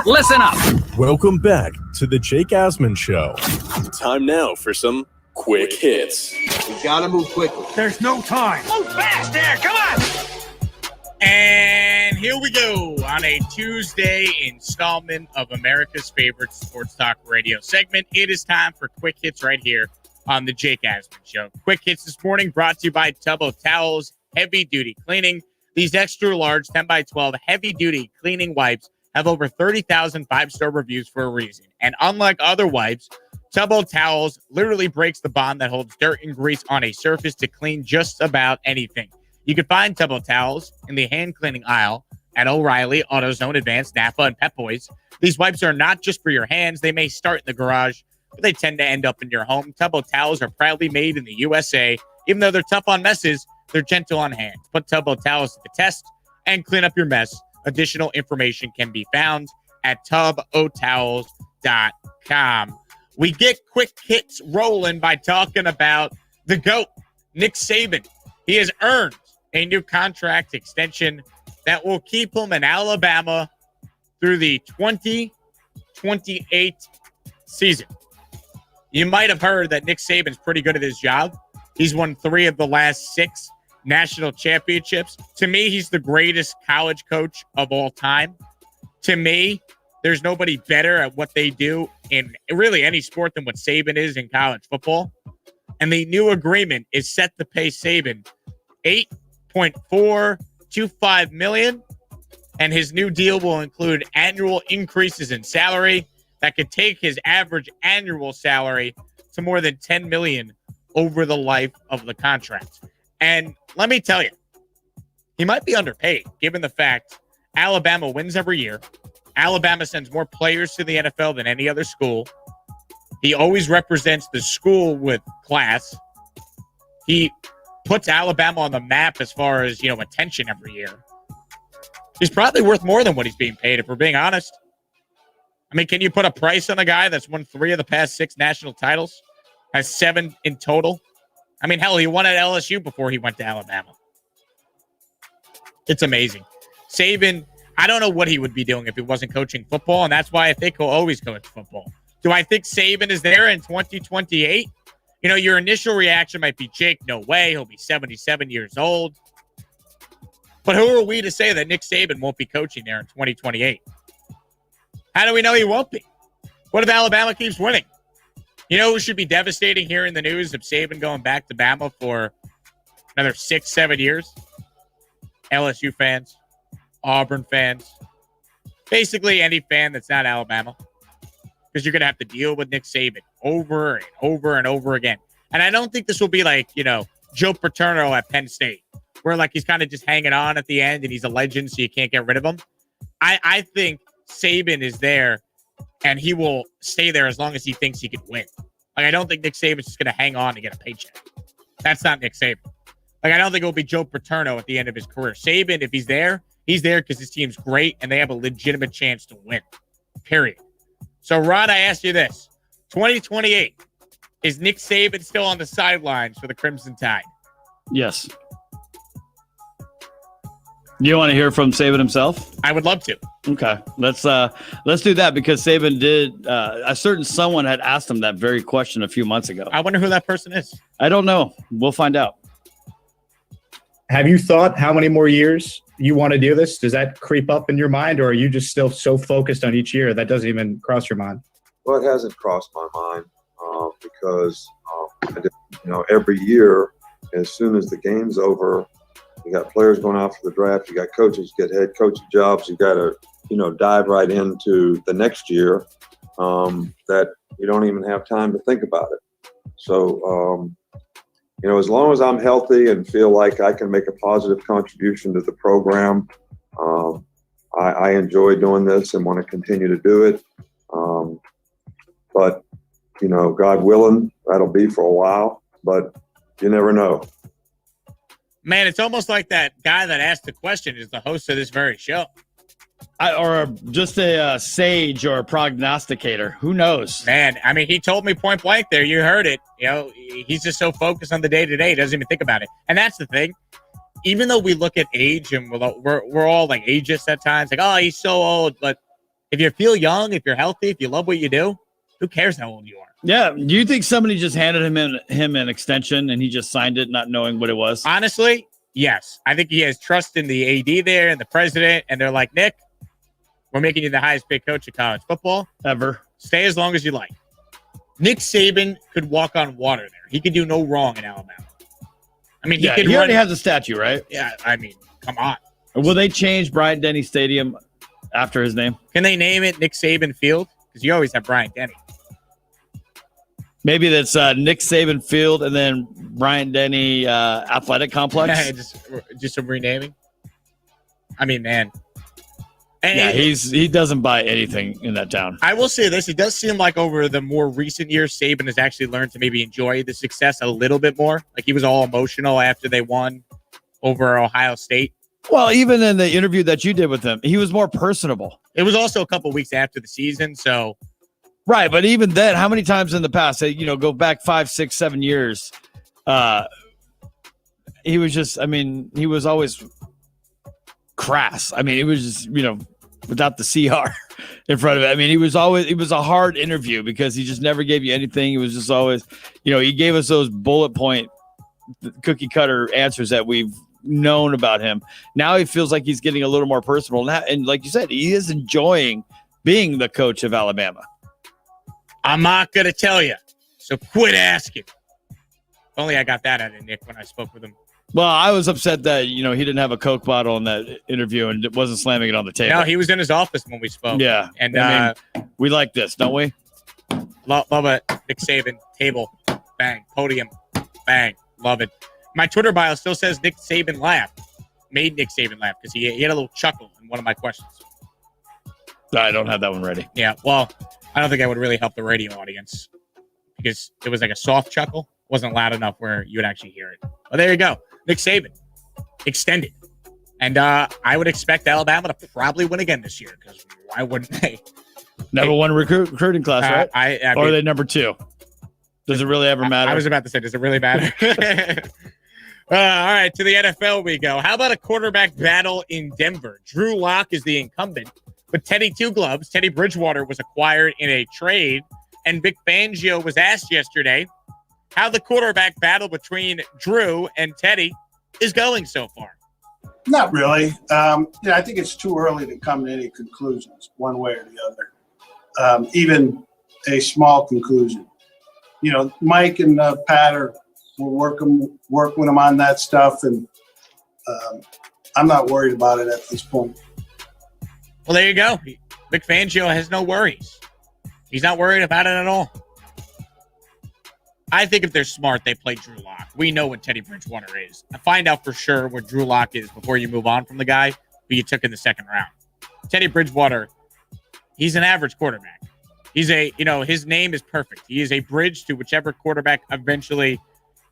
Listen up. Welcome back to the Jake Asman Show. Time now for some quick hits. We gotta move quickly. There's no time. Move fast there, come on! And here we go on a Tuesday installment of America's favorite sports talk radio segment. It is time for quick hits right here on the Jake Asman Show. Quick hits this morning brought to you by Tub of Towels Heavy Duty Cleaning. These extra large 10x12 heavy duty cleaning wipes have over 30,000 five-star reviews for a reason. And unlike other wipes, Tub of Towels literally breaks the bond that holds dirt and grease on a surface to clean just about anything. You can find Tub of Towels in the hand cleaning aisle at O'Reilly, AutoZone, Advanced, Napa, and Pep Boys. These wipes are not just for your hands. They may start in the garage, but they tend to end up in your home. Tub of Towels are proudly made in the USA. Even though they're tough on messes, they're gentle on hands. Put Tub of Towels to the test and clean up your mess. Additional information can be found at tubotowels.com. We get quick hits rolling by talking about the GOAT, Nick Saban. He has earned a new contract extension that will keep him in Alabama through the 2028 season. You might have heard that Nick Saban's pretty good at his job. He's won 3 of the last 6 national championships. To me, he's the greatest college coach of all time. To me, there's nobody better at what they do in really any sport than what Saban is in college football. And the new agreement is set to pay Saban $8.425 million. And his new deal will include annual increases in salary that could take his average annual salary to more than $10 million over the life of the contract. And let me tell you, he might be underpaid given the fact Alabama wins every year. Alabama sends more players to the NFL than any other school. He always represents the school with class. He puts Alabama on the map as far as, attention every year. He's probably worth more than what he's being paid, if we're being honest. I mean, can you put a price on a guy that's won 3 of the past 6 national titles? Has 7 in total? I mean, hell, he won at LSU before he went to Alabama. It's amazing. Saban, I don't know what he would be doing if he wasn't coaching football, and that's why I think he'll always coach football. Do I think Saban is there in 2028? Your initial reaction might be, Jake, no way. He'll be 77 years old. But who are we to say that Nick Saban won't be coaching there in 2028? How do we know he won't be? What if Alabama keeps winning? You know who should be devastating here in the news of Saban going back to Bama for another 6-7 years? LSU fans, Auburn fans, basically any fan that's not Alabama, because you're going to have to deal with Nick Saban over and over and over again. And I don't think this will be like, Joe Paterno at Penn State, where he's kind of just hanging on at the end and he's a legend, so you can't get rid of him. I think Saban is there and he will stay there as long as he thinks he can win. I don't think Nick Saban's just going to hang on to get a paycheck. That's not Nick Saban. I don't think it will be Joe Paterno at the end of his career. Saban, if he's there because his team's great and they have a legitimate chance to win. Period. So, Ron, I ask you this. 2028, is Nick Saban still on the sidelines for the Crimson Tide? Yes. You want to hear from Saban himself? I would love to. Okay, let's do that, because Saban did. A certain someone had asked him that very question a few months ago. I wonder who that person is. I don't know. We'll find out. Have you thought how many more years you want to do this? Does that creep up in your mind, or are you just still so focused on each year that doesn't even cross your mind? Well, it hasn't crossed my mind because every year, as soon as the game's over, you got players going out for the draft. You got coaches get head coaching jobs. You got to, dive right into the next year that you don't even have time to think about it. So, as long as I'm healthy and feel like I can make a positive contribution to the program, I enjoy doing this and want to continue to do it. But, God willing, that'll be for a while, but you never know. Man, it's almost like that guy that asked the question is the host of this very show. Or just a sage or a prognosticator. Who knows? Man, I mean, he told me point blank there. You heard it. He's just so focused on the day-to-day, he doesn't even think about it. And that's the thing. Even though we look at age and we're all like ageist at times, like, oh, he's so old. But If you feel young, if you're healthy, if you love what you do, who cares how old you are? Yeah. Do you think somebody just handed him an extension and he just signed it not knowing what it was? Honestly, yes. I think he has trust in the AD there and the president, and they're like, Nick, we're making you the highest paid coach of college football. Ever. Stay as long as you like. Nick Saban could walk on water there. He could do no wrong in Alabama. I mean, He already has a statue, right? Yeah, I mean, come on. Will they change Bryant-Denny Stadium after his name? Can they name it Nick Saban Field? Because you always have Bryant-Denny. Maybe that's Nick Saban Field and then Bryant-Denny Athletic Complex. just some renaming. I mean, man. Yeah, he doesn't buy anything in that town. I will say this. It does seem like over the more recent years, Saban has actually learned to maybe enjoy the success a little bit more. Like he was all emotional after they won over Ohio State. Well, even in the interview that you did with him, he was more personable. It was also a couple weeks after the season, so. Right, but even then, how many times in the past, go back 5, 6, 7 years, he was just, he was always crass. It was just, without the CR in front of it. It was a hard interview because he just never gave you anything. He was just always, he gave us those bullet point cookie cutter answers that we've known about him. Now he feels like he's getting a little more personal. And like you said, he is enjoying being the coach of Alabama. I'm not going to tell you, so quit asking. If only I got that out of Nick when I spoke with him. Well, I was upset that, he didn't have a Coke bottle in that interview and wasn't slamming it on the table. No, he was in his office when we spoke. Yeah. And we like this, don't we? Love it. Nick Saban, table, bang, podium, bang, love it. My Twitter bio still says Nick Saban laughed. Made Nick Saban laugh because he had a little chuckle in one of my questions. I don't have that one ready. Yeah, well, I don't think that would really help the radio audience because it was like a soft chuckle. Wasn't loud enough where you would actually hear it. Well, there you go. Nick Saban, extended. And I would expect Alabama to probably win again this year because why wouldn't they? Number one recruiting class, right? Or are they number 2? Does it really ever matter? I was about to say, does it really matter? All right, to the NFL we go. How about a quarterback battle in Denver? Drew Lock is the incumbent, but Teddy Two Gloves, Teddy Bridgewater, was acquired in a trade, and Vic Fangio was asked yesterday how the quarterback battle between Drew and Teddy is going so far. Not really. I think it's too early to come to any conclusions one way or the other, even a small conclusion. Mike and Pat will work with them on that stuff, and I'm not worried about it at this point. Well, there you go. Vic Fangio has no worries. He's not worried about it at all. I think if they're smart, they play Drew Lock. We know what Teddy Bridgewater is. Find out for sure what Drew Lock is before you move on from the guy who you took in the second round. Teddy Bridgewater, he's an average quarterback. He's his name is perfect. He is a bridge to whichever quarterback eventually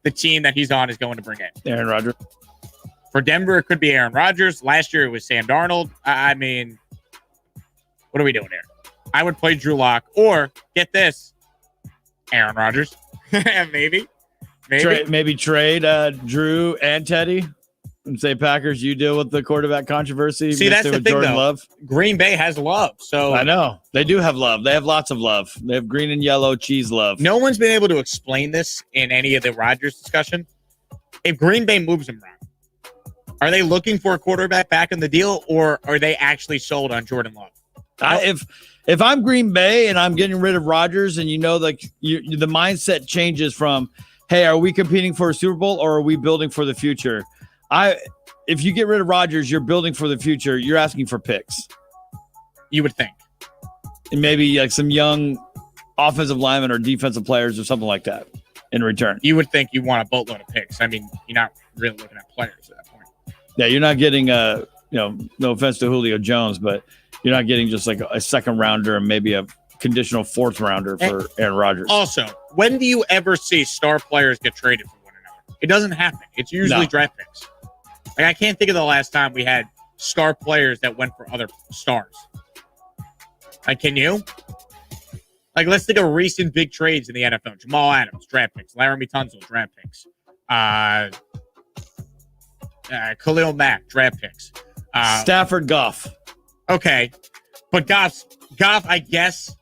the team that he's on is going to bring in. Aaron Rodgers. For Denver, it could be Aaron Rodgers. Last year, it was Sam Darnold. What are we doing here? I would play Drew Lock or, get this, Aaron Rodgers. Maybe trade Drew and Teddy and say, Packers, you deal with the quarterback controversy. See, that's the thing, Jordan though. Love. Green Bay has love. So I know. They do have love. They have lots of love. They have green and yellow cheese love. No one's been able to explain this in any of the Rodgers discussion. If Green Bay moves him around, are they looking for a quarterback back in the deal, or are they actually sold on Jordan Love? If I'm Green Bay and I'm getting rid of Rodgers, and the mindset changes from, hey, are we competing for a Super Bowl or are we building for the future? If you get rid of Rodgers, you're building for the future. You're asking for picks. You would think. And maybe like some young offensive linemen or defensive players or something like that in return. You would think you want a boatload of picks. You're not really looking at players at that point. Yeah, you're not getting no offense to Julio Jones, but you're not getting just like a second rounder and maybe a conditional fourth rounder for Aaron Rodgers. Also, when do you ever see star players get traded for one another? It doesn't happen. It's usually draft picks. Like, I can't think of the last time we had star players that went for other stars. Like, can you? Like, let's think of recent big trades in the NFL. Jamal Adams, draft picks. Laramie Tunsil, draft picks. Khalil Mack, draft picks. Stafford Goff. Okay. But Goff, I guess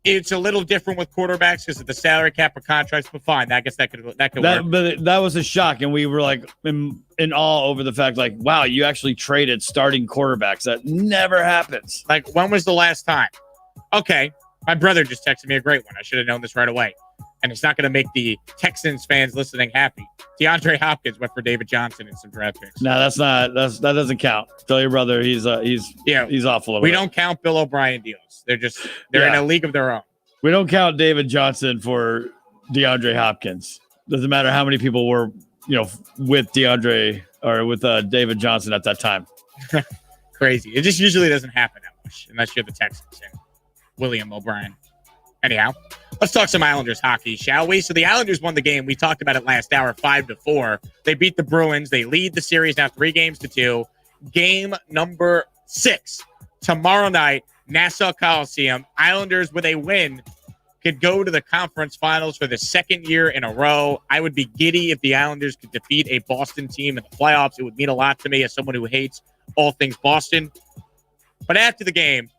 it's a little different with quarterbacks because of the salary cap or contracts. But fine, I guess that could work. But that was a shock, and we were like in awe over the fact, like, wow, you actually traded starting quarterbacks. That never happens. Like, when was the last time? Okay, my brother just texted me a great one. I should have known this right away. And it's not going to make the Texans fans listening happy. DeAndre Hopkins went for David Johnson in some draft picks. No, that doesn't count. Tell your brother he's awful. We don't count Bill O'Brien deals. They're in a league of their own. We don't count David Johnson for DeAndre Hopkins. Doesn't matter how many people were, with DeAndre or with David Johnson at that time. Crazy. It just usually doesn't happen that much unless you're the Texans and William O'Brien. Anyhow, let's talk some Islanders hockey, shall we? So the Islanders won the game. We talked about it last hour, 5-4. They beat the Bruins. They lead the series now 3-2. Game number 6 tomorrow night, Nassau Coliseum. Islanders with a win could go to the conference finals for the second year in a row. I would be giddy if the Islanders could defeat a Boston team in the playoffs. It would mean a lot to me as someone who hates all things Boston. But after the game,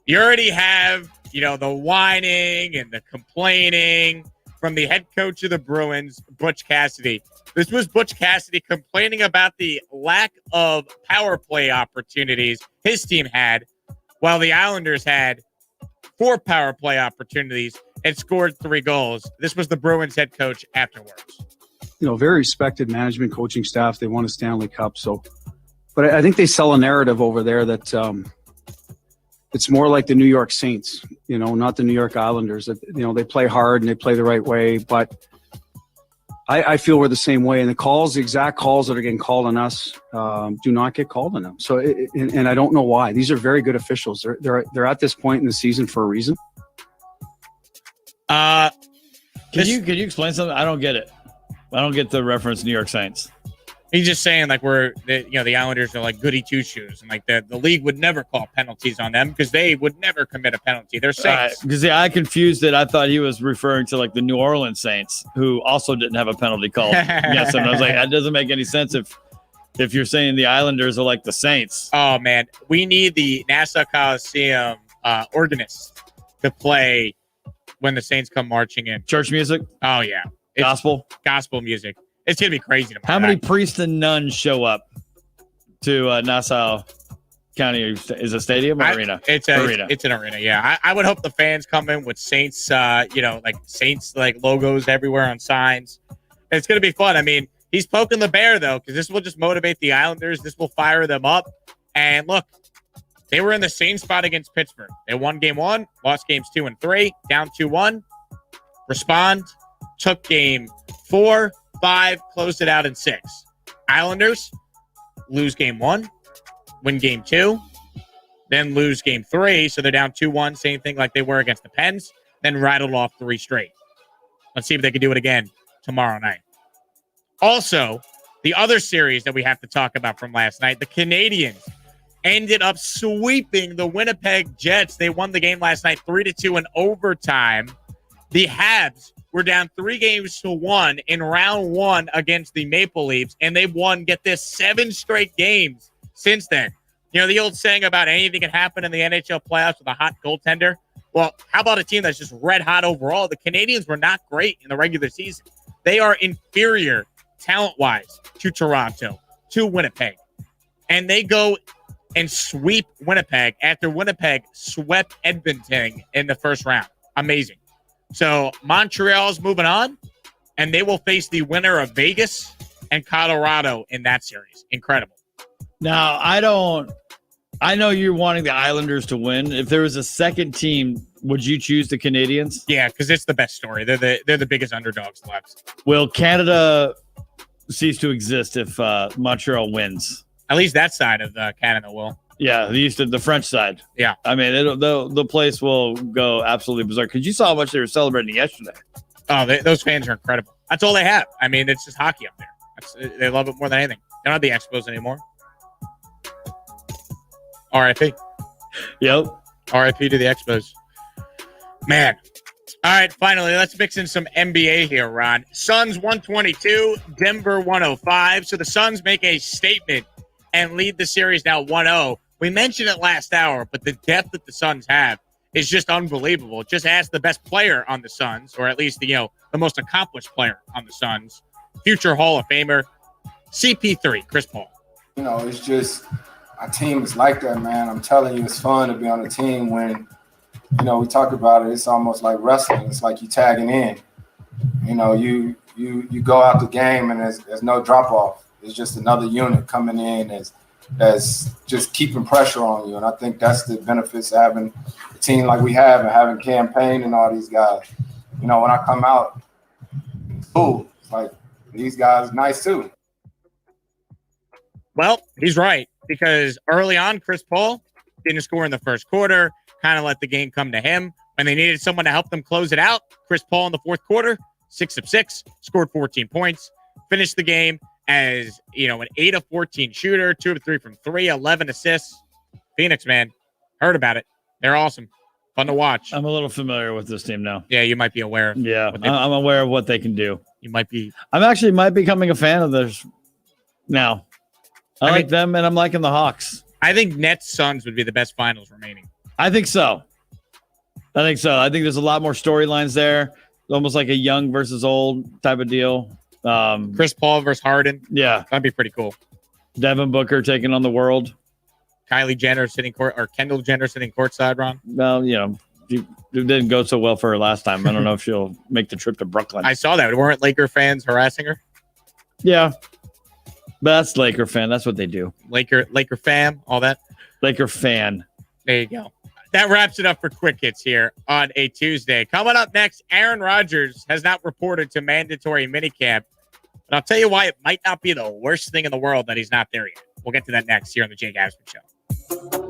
you already have the whining and the complaining from the head coach of the Bruins, Butch Cassidy. This was Butch Cassidy complaining about the lack of power play opportunities his team had, while the Islanders had 4 power play opportunities and scored 3 goals. This was the Bruins head coach afterwards. Very respected management, coaching staff. They won a Stanley Cup. But I think they sell a narrative over there that it's more like the New York Saints, not the New York Islanders. That they play hard and they play the right way. But I feel we're the same way. And the exact calls that are getting called on us, do not get called on them. So, and I don't know why. These are very good officials. They're at this point in the season for a reason. Can you explain something? I don't get it. I don't get the reference New York Saints. He's just saying the Islanders are like goody two shoes, and like the league would never call penalties on them because they would never commit a penalty. They're Saints. Because I confused it. I thought he was referring to like the New Orleans Saints, who also didn't have a penalty call. Yes, and I was like, that doesn't make any sense if you're saying the Islanders are like the Saints. Oh man, we need the Nassau Coliseum organists to play when the Saints come marching in. Church music. Oh yeah, gospel music. It's going to be crazy tomorrow. How many priests and nuns show up to Nassau County? Is it a stadium or arena? It's an arena, yeah. I would hope the fans come in with Saints, Saints logos everywhere on signs. It's going to be fun. I mean, he's poking the bear, though, because this will just motivate the Islanders. This will fire them up. And look, they were in the same spot against Pittsburgh. They won game 1, lost games 2 and 3, down 2-1. Respond, took game 4, 5, closed it out in 6. Islanders lose game 1, win game 2, then lose game 3. So they're down 2-1, same thing like they were against the Pens, then rattled off 3 straight. Let's see if they can do it again tomorrow night. Also, the other series that we have to talk about from last night, the Canadiens ended up sweeping the Winnipeg Jets. They won the game last night 3-2 in overtime. The Habs were down 3-1 in round 1 against the Maple Leafs, and they've won, get this, 7 straight games since then. The old saying about anything can happen in the NHL playoffs with a hot goaltender. Well, how about a team that's just red hot overall? The Canadiens were not great in the regular season. They are inferior talent-wise to Toronto, to Winnipeg. And they go and sweep Winnipeg after Winnipeg swept Edmonton in the first round. Amazing. So Montreal's moving on, and they will face the winner of Vegas and Colorado in that series. Incredible. Now, I know you're wanting the Islanders to win. If there was a second team, would you choose the Canadiens? Yeah, because it's the best story. They're the biggest underdogs left. Will Canada cease to exist if Montreal wins? At least that side of Canada will. Yeah, the French side. Yeah. I mean, the place will go absolutely berserk because you saw how much they were celebrating yesterday. Oh, those fans are incredible. That's all they have. I mean, it's just hockey up there. They love it more than anything. They don't have the Expos anymore. RIP. Yep. RIP to the Expos. Man. All right, finally, let's mix in some NBA here, Ron. Suns 122, Denver 105. So the Suns make a statement and lead the series now 1-0. We mentioned it last hour, but the depth that the Suns have is just unbelievable. Just ask the best player on the Suns, or at least the most accomplished player on the Suns, future Hall of Famer, CP3, Chris Paul. It's just our team is like that, man. I'm telling you, it's fun to be on a team when, we talk about it. It's almost like wrestling. It's like you tagging in. You go out the game and there's no drop off. It's just another unit coming in as just keeping pressure on you. And I think that's the benefits of having a team like we have and having campaign and all these guys. When I come out, it's like these guys nice too. Well, he's right, because early on, Chris Paul didn't score in the first quarter, kind of let the game come to him. When they needed someone to help them close it out, Chris Paul in the fourth quarter, 6 of 6, scored 14 points, finished the game as, an 8 of 14 shooter, 2 of 3 from 3, 11 assists. Phoenix, man, heard about it. They're awesome. Fun to watch. I'm a little familiar with this team now. Yeah, you might be aware. Yeah, I'm aware of what they can do. You might be. I'm actually might becoming a fan of theirs now. I like them, and I'm liking the Hawks. I think Nets Suns would be the best finals remaining. I think so. I think there's a lot more storylines there. Almost like a young versus old type of deal. Chris Paul versus Harden. Yeah. That'd be pretty cool. Devin Booker taking on the world. Kendall Jenner sitting courtside, Ron. Well, it didn't go so well for her last time. I don't know if she'll make the trip to Brooklyn. I saw that. Weren't Laker fans harassing her? Yeah. But that's Laker fan. That's what they do. Laker fam, all that. Laker fan. There you go. That wraps it up for Quick Hits here on a Tuesday. Coming up next, Aaron Rodgers has not reported to mandatory minicamp. But I'll tell you why it might not be the worst thing in the world that he's not there yet. We'll get to that next here on the Jake Asman Show.